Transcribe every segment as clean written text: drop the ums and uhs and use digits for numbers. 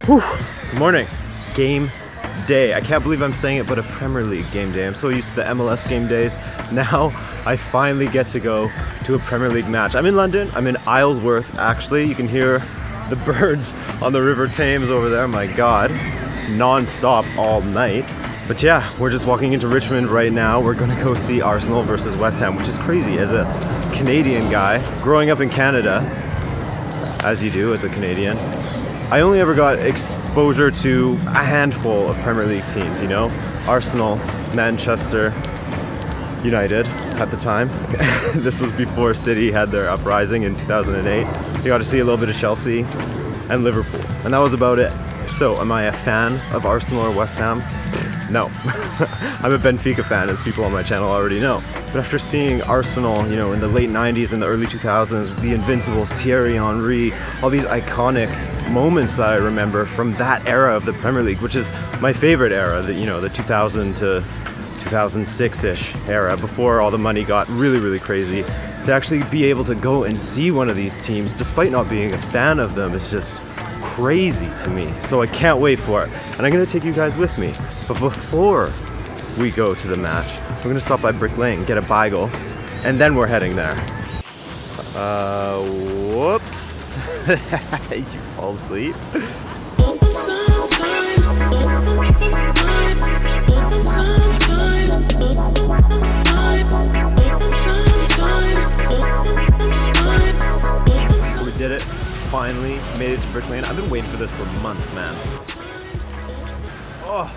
Whew. Good morning. Game day. I can't believe I'm saying it, but a Premier League game day. I'm so used to the MLS game days. Now I finally get to go to a Premier League match. I'm in London. I'm in Isleworth, actually. You can hear the birds on the River Thames over there. My God, non-stop all night. But yeah, we're just walking into Richmond right now. We're gonna go see Arsenal versus West Ham, which is crazy. As a Canadian guy, growing up in Canada, as you do as a Canadian, I only ever got exposure to a handful of Premier League teams, you know? Arsenal, Manchester United at the time. This was before City had their uprising in 2008. You got to see a little bit of Chelsea and Liverpool, and that was about it. So, am I a fan of Arsenal or West Ham? No. I'm a Benfica fan, as people on my channel already know. But after seeing Arsenal, you know, in the late 90s and the early 2000s, the Invincibles, Thierry Henry, all these iconic moments that I remember from that era of the Premier League, which is my favorite era, you know, the 2000 to 2006-ish era, before all the money got really, really crazy. To actually be able to go and see one of these teams, despite not being a fan of them, is just crazy to me. So I can't wait for it. And I'm gonna take you guys with me. But before we go to the match, we're gonna stop by Brick Lane, get a bagel, and then we're heading there. Whoops. You fall asleep. So we did it. Finally made it to Brick Lane. I've been waiting for this for months, man. Oh.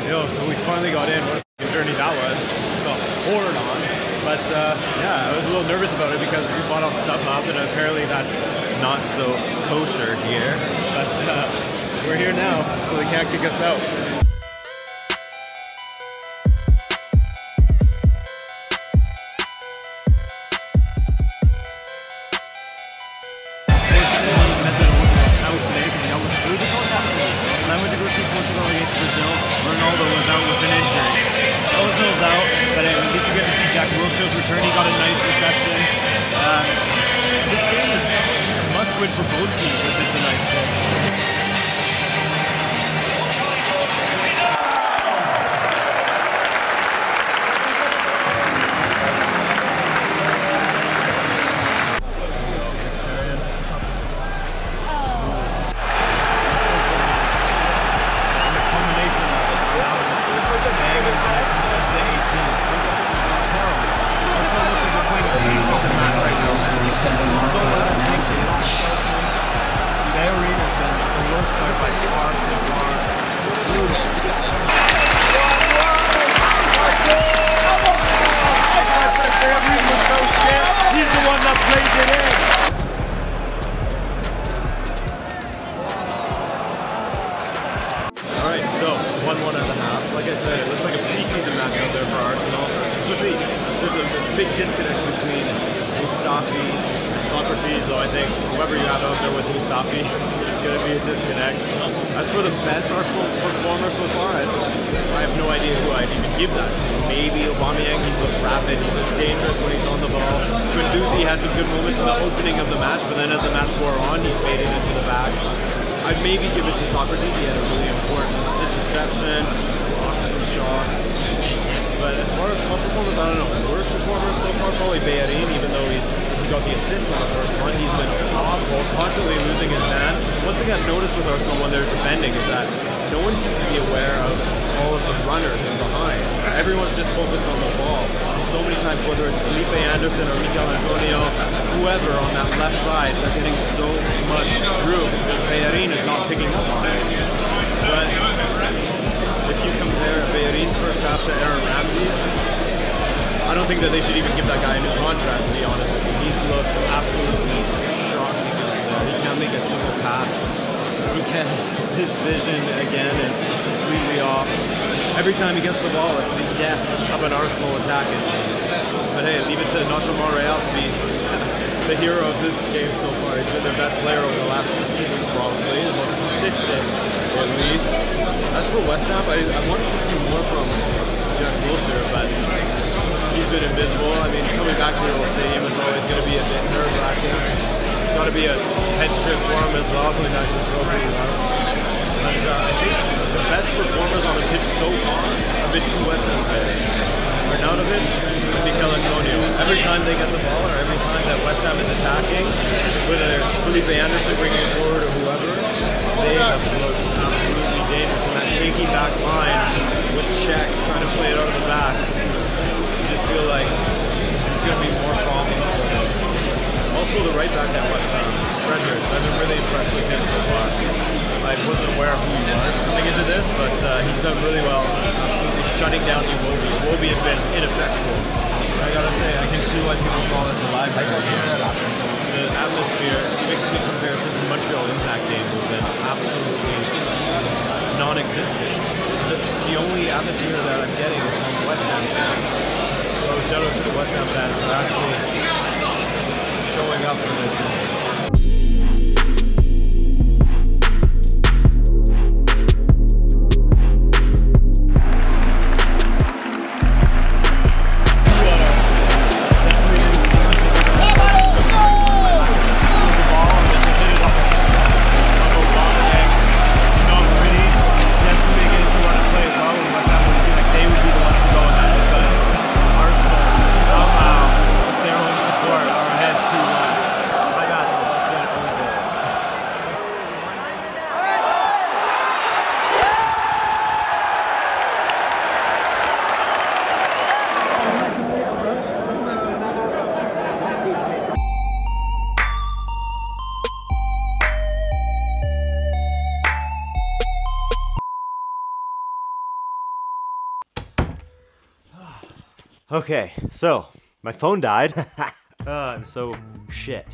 Yo, so we finally got in. What a journey that was. The horde on. But yeah, I was a little nervous about it because we bought all stuff up, and apparently that's not so kosher here. But we're here now, so they can't kick us out. I went to go see Portugal against Brazil. Ronaldo was out with an injury. Ozil's out, but at least we get to see Jack Wilshere's return. He got a nice reception. This game is a must-win for both teams, which is the nice thing. Alright, so 1-1 at the half. Like I said, it looks like a preseason match out there for Arsenal. Especially, there's a big disconnect between Mustafi and Socrates, though I think whoever you have out there with Mustafi is going to be a disconnect. As for the best Arsenal performer so far, I have no idea who I'd even give that to. Maybe Aubameyang. He's looked rapid, he's looked dangerous when he's on the ball. Guendouzi had some good moments in the opening of the match, but then as the match wore on, he faded into the back. I'd maybe give it to Socrates. He had a really important interception, blocked some shots. But as far as top performers, I don't know. Worst performers so far, probably Bellerin, even though he got the assist on the first one. He's been awful, constantly losing his man. One thing I've noticed with Arsenal when they're defending is that no one seems to be aware of all of the runners in behind. Everyone's just focused on the ball. So many times, whether it's Felipe Anderson or Mikel Antonio, whoever on that left side, they're getting so much room because Bellerin is not picking up on it. But if you compare Bellerin's first half to Aaron Ramsey's, I don't think that they should even give that guy a new contract, to be honest with you. He's looked absolutely shocking. He can't make a single pass. He can't. His vision, again, is completely off. Every time he gets the ball, it's the death of an Arsenal attack, it seems. But hey, leave it to Nacho Monreal to be the hero of this game so far. He's been their best player over the last 2 seasons, probably. The most consistent, at least. As for West Ham, I wanted to see more from Jack Wilshere, but he's been invisible. I mean, coming back to the old stadium is always going to be a bit nerve-wracking. It's got to be a head trip for him as well, coming back to the trophy. But I think the best performers on the pitch so far have been two West Ham players, Arnautovic and Mikel Antonio. Every time they get the ball, or every time that West Ham is attacking, whether it's Felipe Anderson bringing it forward or whoever, they have looked absolutely dangerous. And that shaky back line with Czech trying to play it out of the back, you just feel like there's going to be more problems for them. Also, the right back at West Ham, Fredericks, I've been really impressed with him so far. I wasn't aware of who he was coming into this, but he's done really well, absolutely shutting down Iwobi. Iwobi has been ineffectual. I gotta say, I can see why people call this a library here. The atmosphere, even in comparison to Montreal Impact games, has been absolutely non-existent. The only atmosphere that I'm getting is from West Ham fans. So shout out to the West Ham fans for actually showing up for this. Okay, so my phone died. I'm so shit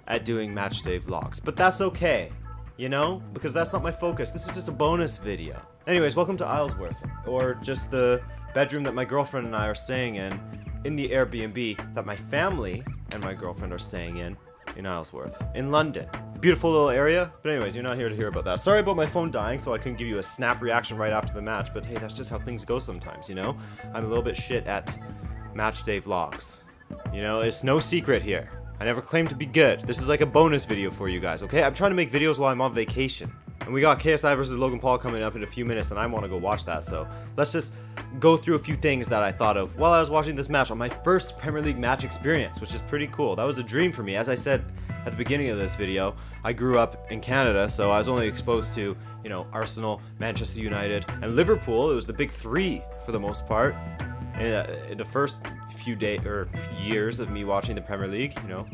at doing matchday vlogs, but that's okay, you know, because that's not my focus. This is just a bonus video. Anyways, welcome to Islesworth, or just the bedroom that my girlfriend and I are staying in the Airbnb that my family and my girlfriend are staying in Islesworth, in London. Beautiful little area, but anyways, you're not here to hear about that. Sorry about my phone dying, so I couldn't give you a snap reaction right after the match, but hey, that's just how things go sometimes, you know? I'm a little bit shit at matchday vlogs. You know, it's no secret here. I never claimed to be good. This is like a bonus video for you guys, okay? I'm trying to make videos while I'm on vacation. And we got KSI versus Logan Paul coming up in a few minutes, and I want to go watch that, so let's just go through a few things that I thought of while I was watching this match on my first Premier League match experience, which is pretty cool. That was a dream for me. As I said at the beginning of this video, I grew up in Canada, so I was only exposed to, you know, Arsenal, Manchester United, and Liverpool. It was the big three for the most part. In the first few years of me watching the Premier League, you know,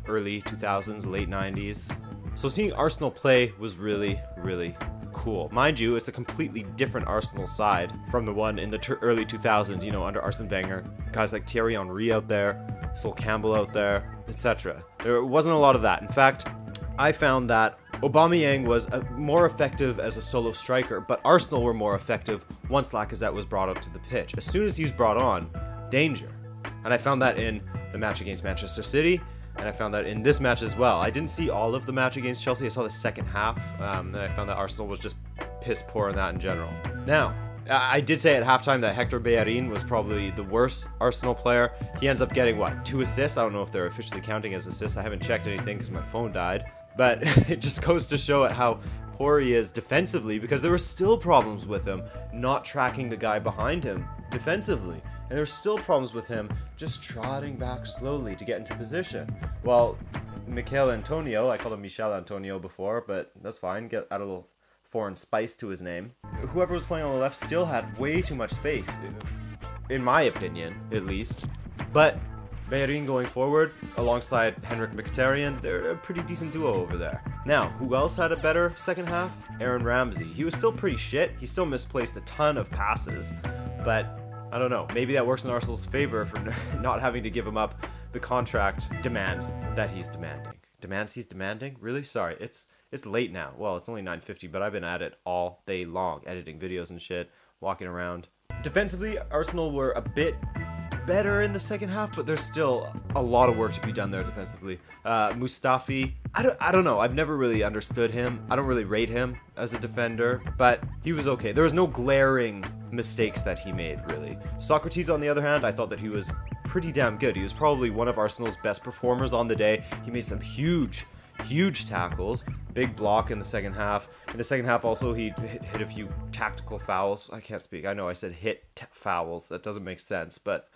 early 2000s, late 90s. So seeing Arsenal play was really, really cool. Mind you, it's a completely different Arsenal side from the one in the early 2000s, you know, under Arsene Wenger. Guys like Thierry Henry out there, Sol Campbell out there, etc. There wasn't a lot of that. In fact, I found that Aubameyang was more effective as a solo striker, but Arsenal were more effective once Lacazette was brought up to the pitch. As soon as he was brought on, danger. And I found that in the match against Manchester City, and I found that in this match as well. I didn't see all of the match against Chelsea. I saw the second half, and I found that Arsenal was just piss poor in that in general. Now, I did say at halftime that Hector Bellerin was probably the worst Arsenal player. He ends up getting, what, 2 assists? I don't know if they're officially counting as assists. I haven't checked anything because my phone died. But it just goes to show how poor he is defensively, because there were still problems with him not tracking the guy behind him defensively. And there's still problems with him just trotting back slowly to get into position. Well, Mikel Antonio, I called him Michel Antonio before, but that's fine, add a little foreign spice to his name. Whoever was playing on the left still had way too much space, in my opinion, at least. But Bellerin going forward, alongside Henrik Mkhitaryan, they're a pretty decent duo over there. Now, who else had a better second half? Aaron Ramsey. He was still pretty shit. He still misplaced a ton of passes, but I don't know. Maybe that works in Arsenal's favor for not having to give him up the contract demands that he's demanding. Demands he's demanding? Really? Sorry, it's late now. Well, it's only 9:50, but I've been at it all day long, editing videos and shit, walking around. Defensively, Arsenal were a bit better in the second half, but there's still a lot of work to be done there defensively. Mustafi, I don't know. I've never really understood him. I don't really rate him as a defender, but he was okay. There was no glaring mistakes that he made, really. Socrates, on the other hand, I thought that he was pretty damn good. He was probably one of Arsenal's best performers on the day. He made some huge tackles, big block in the second half. In the second half also he hit a few tactical fouls. I can't speak. I know I said fouls. That doesn't make sense, but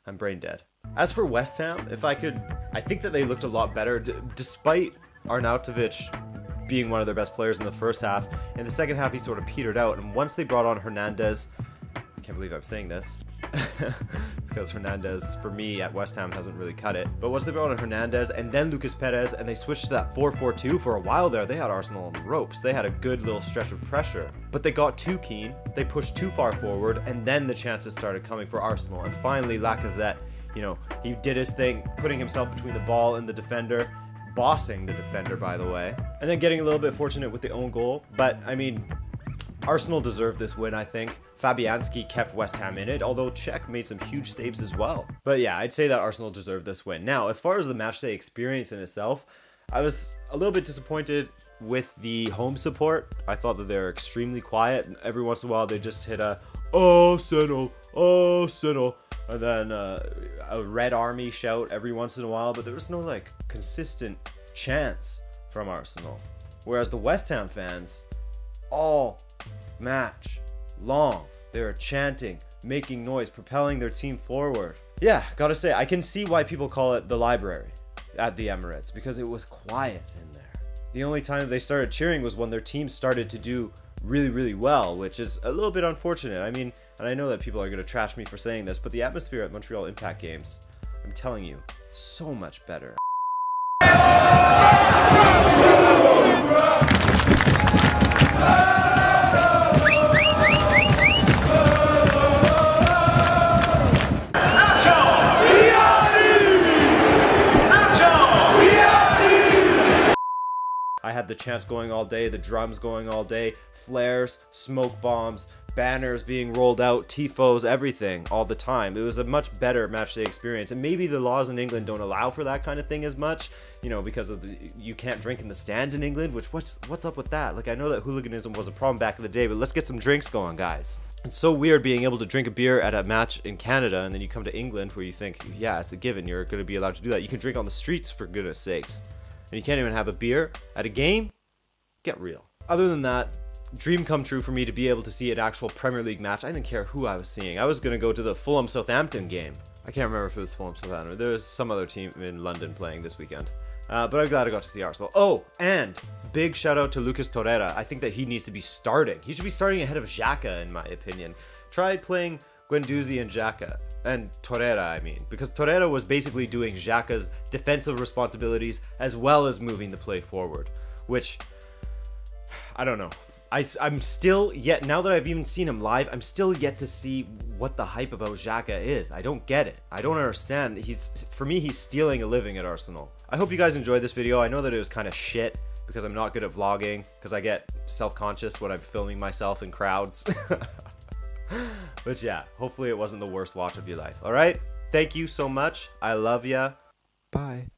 I'm brain dead. As for West Ham, I think that they looked a lot better despite Arnautovic being one of their best players in the first half. In the second half he sort of petered out, and once they brought on Hernandez, I can't believe I'm saying this because Hernandez, for me, at West Ham hasn't really cut it. But once they brought on Hernandez and then Lucas Perez, and they switched to that 4-4-2 for a while there, they had Arsenal on the ropes. They had a good little stretch of pressure. But they got too keen, they pushed too far forward, and then the chances started coming for Arsenal. And finally, Lacazette, you know, he did his thing, putting himself between the ball and the defender, bossing the defender, by the way, and then getting a little bit fortunate with the own goal. But, I mean, Arsenal deserved this win, I think. Fabianski kept West Ham in it, although Cech made some huge saves as well. But yeah, I'd say that Arsenal deserved this win. Now, as far as the matchday experience in itself, I was a little bit disappointed with the home support. I thought that they were extremely quiet, and every once in a while they just hit a Arsenal, Arsenal, and then a Red Army shout every once in a while, but there was no like consistent chants from Arsenal. Whereas the West Ham fans, all match long, they were chanting, making noise, propelling their team forward. Yeah, gotta say, I can see why people call it the library at the Emirates, because it was quiet in there. The only time they started cheering was when their team started to do really well, which is a little bit unfortunate. I mean, and I know that people are gonna trash me for saying this, but the atmosphere at Montreal Impact games, I'm telling you, so much better. I had the chants going all day, the drums going all day, flares, smoke bombs, banners being rolled out, tifos, everything, all the time. It was a much better matchday experience, and maybe the laws in England don't allow for that kind of thing as much, you know, because of you can't drink in the stands in England, which what's up with that? Like, I know that hooliganism was a problem back in the day, but let's get some drinks going, guys. It's so weird being able to drink a beer at a match in Canada, and then you come to England where you think, yeah, it's a given, you're going to be allowed to do that. You can drink on the streets, for goodness sakes. And you can't even have a beer at a game? Get real. Other than that, dream come true for me to be able to see an actual Premier League match. I didn't care who I was seeing. I was going to go to the Fulham-Southampton game. I can't remember if it was Fulham-Southampton. There was some other team in London playing this weekend. But I'm glad I got to see Arsenal. Oh, and big shout out to Lucas Torreira. I think that he needs to be starting. He should be starting ahead of Xhaka, in my opinion. Try playing Guendouzi and Xhaka. And Torreira, I mean. Because Torreira was basically doing Xhaka's defensive responsibilities as well as moving the play forward. Which, I don't know. I'm still yet, now that I've even seen him live, I'm still yet to see what the hype about Xhaka is. I don't get it. I don't understand. For me, he's stealing a living at Arsenal. I hope you guys enjoyed this video. I know that it was kind of shit because I'm not good at vlogging, because I get self-conscious when I'm filming myself in crowds. But yeah, hopefully it wasn't the worst watch of your life. All right? Thank you so much. I love ya. Bye.